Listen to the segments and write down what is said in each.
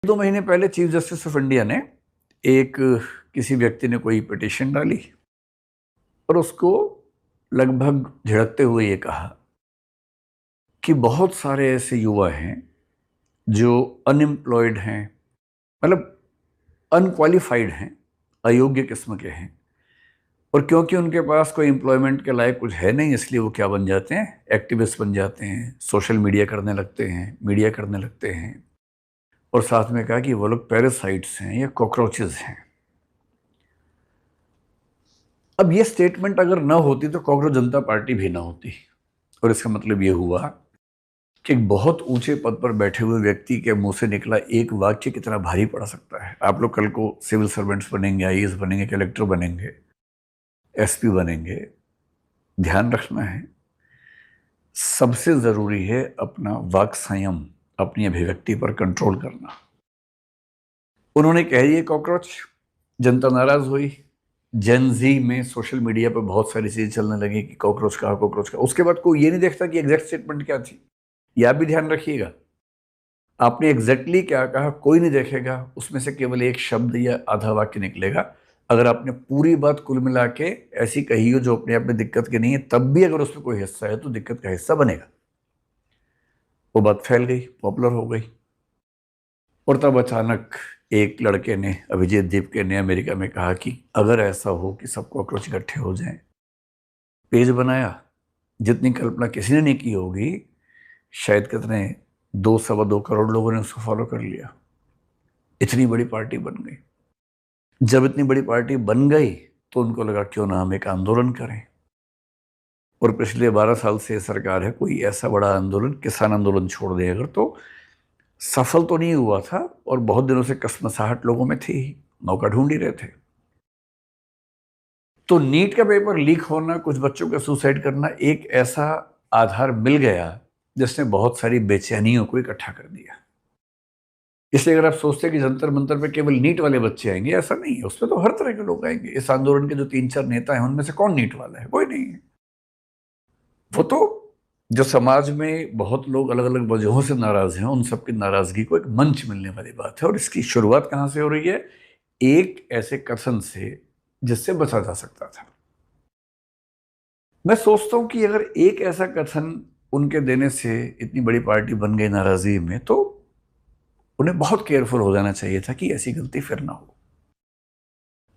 2 महीने पहले chief justice of India ने एक किसी व्यक्ति ने कोई पिटीशन डाली और उसको लगभग झिड़कते हुए ये कहा कि बहुत सारे ऐसे युवा हैं जो अनएम्प्लॉयड हैं, मतलब अनक्वालिफाइड हैं, अयोग्य किस्म के हैं, और क्योंकि उनके पास कोई एम्प्लॉयमेंट के लायक कुछ है नहीं, इसलिए वो क्या बन जाते हैं, एक्टिविस्ट बन जाते हैं, सोशल मीडिया करने लगते हैं, मीडिया करने लगते हैं। और साथ में कहा कि वो लोग पैरासाइट्स हैं या कॉकरोचेस हैं। अब ये स्टेटमेंट अगर ना होती तो कांग्रेस जनता पार्टी भी ना होती, और इसका मतलब ये हुआ कि एक बहुत ऊंचे पद पर बैठे हुए व्यक्ति के मुंह से निकला एक वाक्य कितना भारी पड़ सकता है। आप लोग कल को सिविल सर्वेंट्स बनेंगे, आईएएस बनेंगे, कलेक्टर बनेंगे, एसपी बनेंगे। ध्यान रखना है, सबसे जरूरी है अपना वाक संयम, अपनी अभिव्यक्ति पर कंट्रोल करना। उन्होंने कह दिया कॉकरोच, जनता नाराज हुई। जेन जी में सोशल मीडिया पर बहुत सारी चीजें चलने लगी कि कॉकरोच कहा, कॉकरोच कहा। उसके बाद कोई ये नहीं देखता कि एग्जैक्ट स्टेटमेंट क्या थी। यह भी ध्यान रखिएगा, आपने एग्जैक्टली क्या कहा कोई नहीं देखेगा, उसमें से केवल एक शब्द या आधा वाक्य निकलेगा। अगर आपने पूरी बात कुल मिला के ऐसी कही हो जो अपने आप में दिक्कत की नहीं है, तब भी अगर उसमें कोई हिस्सा है तो दिक्कत का हिस्सा बनेगा। वो बात फैल गई, पॉपुलर हो गई, और तब अचानक एक लड़के ने, अभिजीत दीपके ने, अमेरिका में कहा कि अगर ऐसा हो कि सब कॉकरोच इकट्ठे हो जाएं, पेज बनाया। जितनी कल्पना किसी ने नहीं की होगी, शायद कितने 2-2.25 करोड़ लोगों ने उसको फॉलो कर लिया। इतनी बड़ी पार्टी बन गई। जब इतनी बड़ी पार्टी बन गई तो उनको लगा क्यों ना हम एक आंदोलन करें। और पिछले 12 साल से सरकार है, कोई ऐसा बड़ा आंदोलन, किसान आंदोलन छोड़ दे अगर, तो सफल तो नहीं हुआ था, और बहुत दिनों से कसमसाहट लोगों में थी, मौका ढूंढ ही रहे थे। तो नीट का पेपर लीक होना, कुछ बच्चों का सुसाइड करना, एक ऐसा आधार मिल गया जिसने बहुत सारी बेचैनियों को इकट्ठा कर दिया। इसलिए अगर आप सोचते हैं कि जंतर मंतर पे केवल नीट वाले बच्चे आएंगे, ऐसा नहीं है। उसमें तो हर तरह के लोग आएंगे। इस आंदोलन के जो 3-4 नेता हैं उनमें से कौन नीट वाला है? कोई नहीं है। वो तो जो समाज में बहुत लोग अलग अलग वजहों से नाराज हैं, उन सबकी नाराजगी को एक मंच मिलने वाली बात है। और इसकी शुरुआत कहां से हो रही है? एक ऐसे कथन से जिससे बचा जा सकता था। मैं सोचता हूं कि अगर एक ऐसा कथन उनके देने से इतनी बड़ी पार्टी बन गई नाराजगी में, तो उन्हें बहुत केयरफुल हो जाना चाहिए था कि ऐसी गलती फिर ना हो।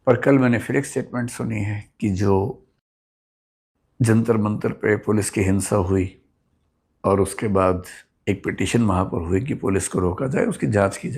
पर कल मैंने फिर एक स्टेटमेंट सुनी है कि जो जंतर मंतर पे पुलिस की हिंसा हुई और उसके बाद एक पिटीशन वहां पर हुई कि पुलिस को रोका जाए, उसकी जांच की जाए।